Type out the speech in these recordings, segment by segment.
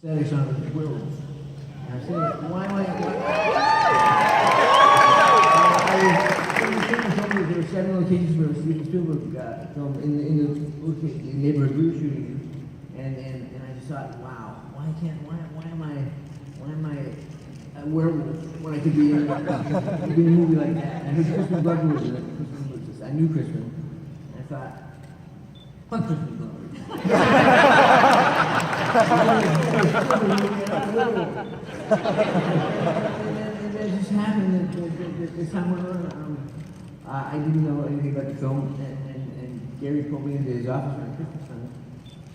Static sound of the werewolf. And I said, why am I? There were 7 locations where Steven Spielberg filmed in the neighborhood we were shooting in, and I just thought, wow, why am I a werewolf when I could be in a movie like that? And I heard Crispin Glover was in it. I knew Crispin, and I thought, fuck Crispin Glover. And it just happened that this time around, I didn't know anything about the film, and Gary pulled me into his office on Christmas time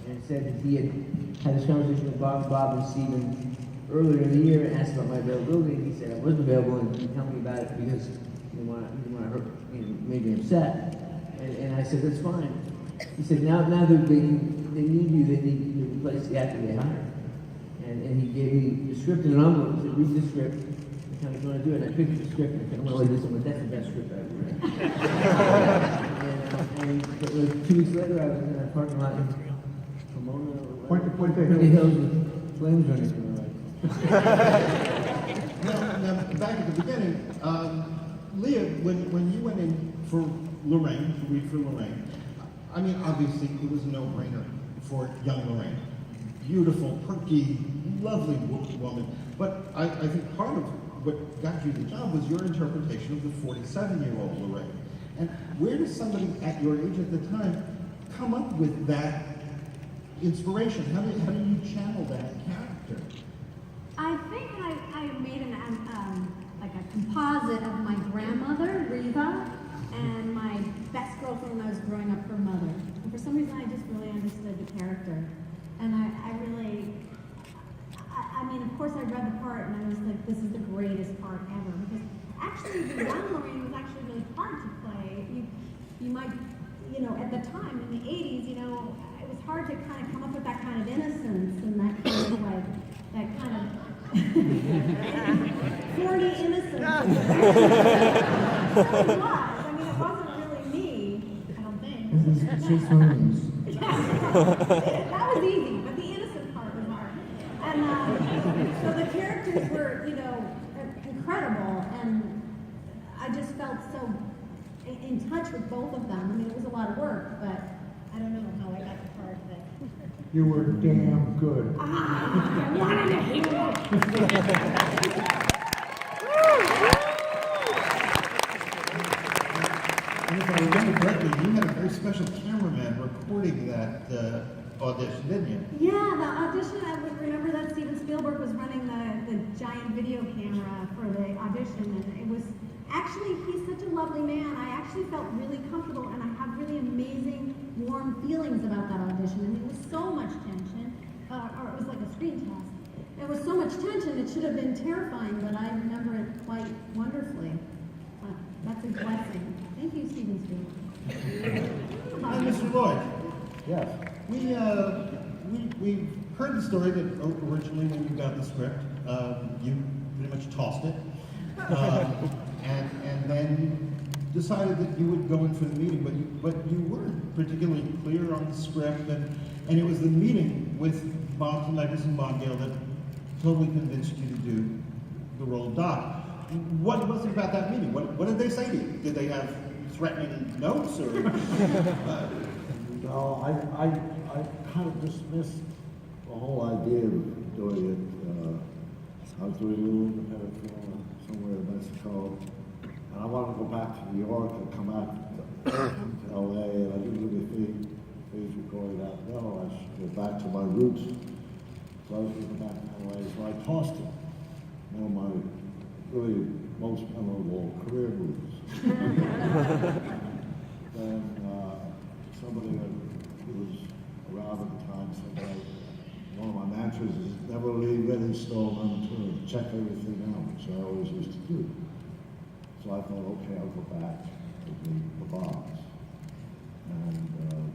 and said that he had this conversation with Bob and Steven earlier in the year and asked about my availability, and he said I wasn't available, and he told me about it because he didn't want to hurt, made me upset. And I said, that's fine. He said, now that they need you, they need you to replace the actor they hired. And he gave me the script in an envelope. He said, read the script. I kind of want to do it. And I picked up the script and I said, I'm going to lay this one, but that's the best script I've ever read. and 2 weeks later, I was in a parking lot in Pomona. Point the Hills with flames running through my life. Now, back at the beginning, Leah, when you went in for Lorraine, to read for Lorraine, I mean, obviously, it was a no-brainer for young Lorraine. Beautiful, perky, lovely woman. But I think part of what got you the job was your interpretation of the 47-year-old Lorraine. And where does somebody at your age at the time come up with that inspiration? How do you channel that character? I think I made like a composite of my grandmother, Reva, and my best girlfriend when I was growing up, her mother. And for some reason, I just really understood the character. And I mean, of course, I read the part and I was like, this is the greatest part ever. Because actually, the young Lorraine was actually really hard to play. You might, at the time, in the 80s, it was hard to kind of come up with that kind of innocence and that kind of like, that kind of corny innocence. It was. I mean, it wasn't really me, I don't think. That was easy, but the innocent part was hard. And so the characters were, incredible, and I just felt so in touch with both of them. I mean, it was a lot of work, but I don't know how I got the part that. You were damn good. I wanted to hear it. And if I remember correctly, you had a very special cameraman recording that audition, didn't you? Yeah, the audition, I would remember that Steven Spielberg was running the giant video camera for the audition, and it was, actually, he's such a lovely man. I actually felt really comfortable, and I have really amazing, warm feelings about that audition. I mean, it was so much tension, or it was like a screen test. There was so much tension, it should have been terrifying, but I remember it quite wonderfully. That's a blessing. Thank you, Steven Spielberg. And Mr. Lloyd. Yes. We heard the story that originally when you got the script, you pretty much tossed it, and then decided that you would go in for the meeting, but you weren't particularly clear on the script, and it was the meeting with Bob Zemeckis and Bob Gale that totally convinced you to do the role of Doc. What was it about that meeting? What did they say to you? Did they have threatening notes, or? No, I kind of dismissed the whole idea of doing it. I was doing a little independent film somewhere in Mexico, and I wanted to go back to New York and come out to LA, and I didn't really think things were going out well. I should go back to my roots. So I was going to go back to LA, so I tossed it. One of my really most memorable career movies. Then somebody that was around at the time said, one of my mantras is never leave any stone unturned, check everything out, which I always used to do. So I thought, okay, I'll go back to the box. And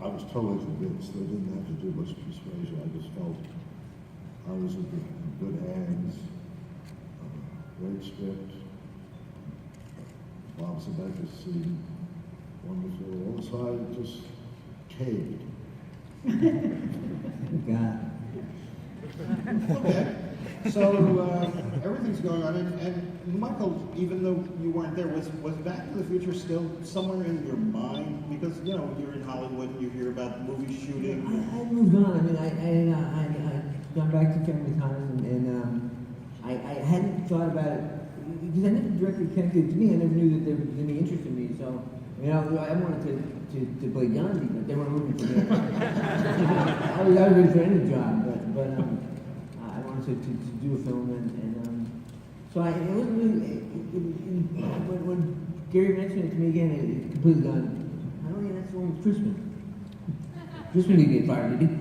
I was totally convinced. They didn't have to do much persuasion. I just felt I was in good hands. Great script. Bob Zemeckis scene, wonderful. All of a sudden, it just caved. God. Okay. So everything's going on, and Michael, even though you weren't there, was Back to the Future still somewhere in your mind? Because you know you're in Hollywood, and you hear about movie shooting. I moved on. I mean, I gone back to family time, and I hadn't thought about it because I never directly connected to me. I never knew that there was any interest in me. So you know, I wanted to play Gandhi, but they weren't looking for me. I was ready for any job, but I wanted to do a film, and so it wasn't really. When Gary mentioned it to me again, it completely gone. I don't think that's the one with Christmas. Christmas didn't get fired, did he?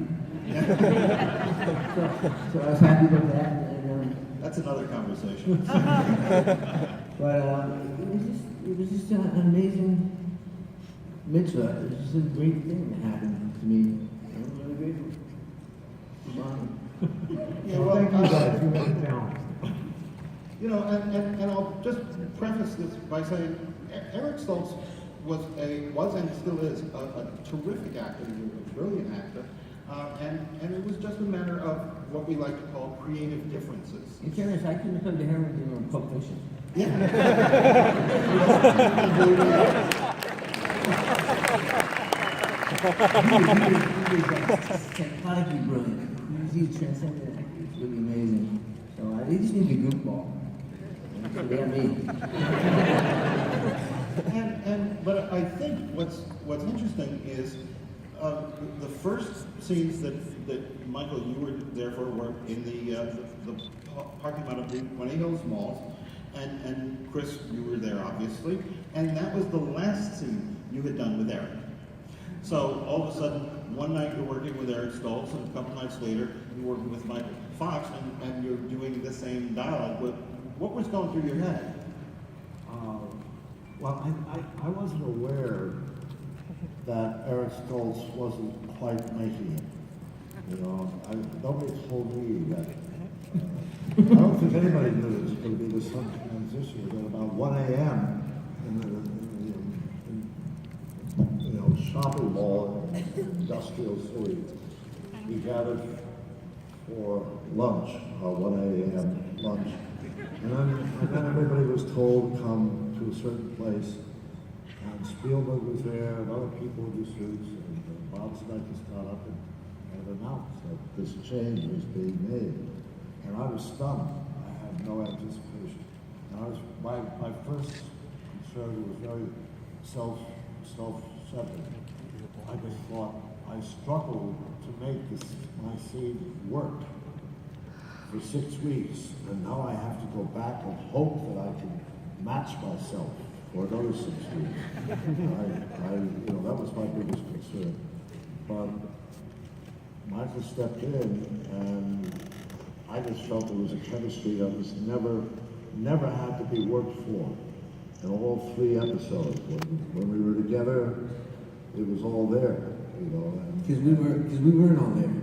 so I was happy about that, and That's another conversation. but it was just an amazing mitzvah. It was just a great thing that happened to me. I'm really grateful. Yeah, well, Thank you guys, you made it down. You know, and I'll just preface this by saying Eric Stoltz was and still is a terrific actor. He was a brilliant actor, and it was just a matter of what we like to call creative differences. In fairness, I couldn't have come to Harrington or Pulp Fiction. He was psychotically brilliant. He's transcendent. It's really amazing. So they just need a goofball. So they got me. But I think what's interesting is the first scenes that Michael, you were there for, were in the parking lot of the Twenty Hills Mall, and Chris, you were there obviously, and that was the last scene you had done with Eric. So all of a sudden, one night you're working with Eric Stoltz, and a couple nights later you're working with Michael Fox, and you're doing the same dialogue. What was going through your head? Well, I wasn't aware that Eric Stoltz wasn't quite making it. You know, nobody told me that. I don't think anybody knew it was going to be this transition. At about 1 a.m. in the shopping mall in industrial city, we gathered for lunch, our 1 a.m. lunch. And then everybody was told to come to a certain place, and Spielberg was there, and other people in the suits, and Bob Zemeckis got up and announced that this change was being made. And I was stunned. I had no anticipation. And my first concern was very self-centered. I just thought I struggled to make my scene work for 6 weeks, and now I have to go back and hope that I can match myself for another 6 weeks. That was my biggest concern. But Michael stepped in, and I just felt there was a chemistry that was never had to be worked for. In all 3 episodes, when we were together, it was all there, you know. Because we weren't all there.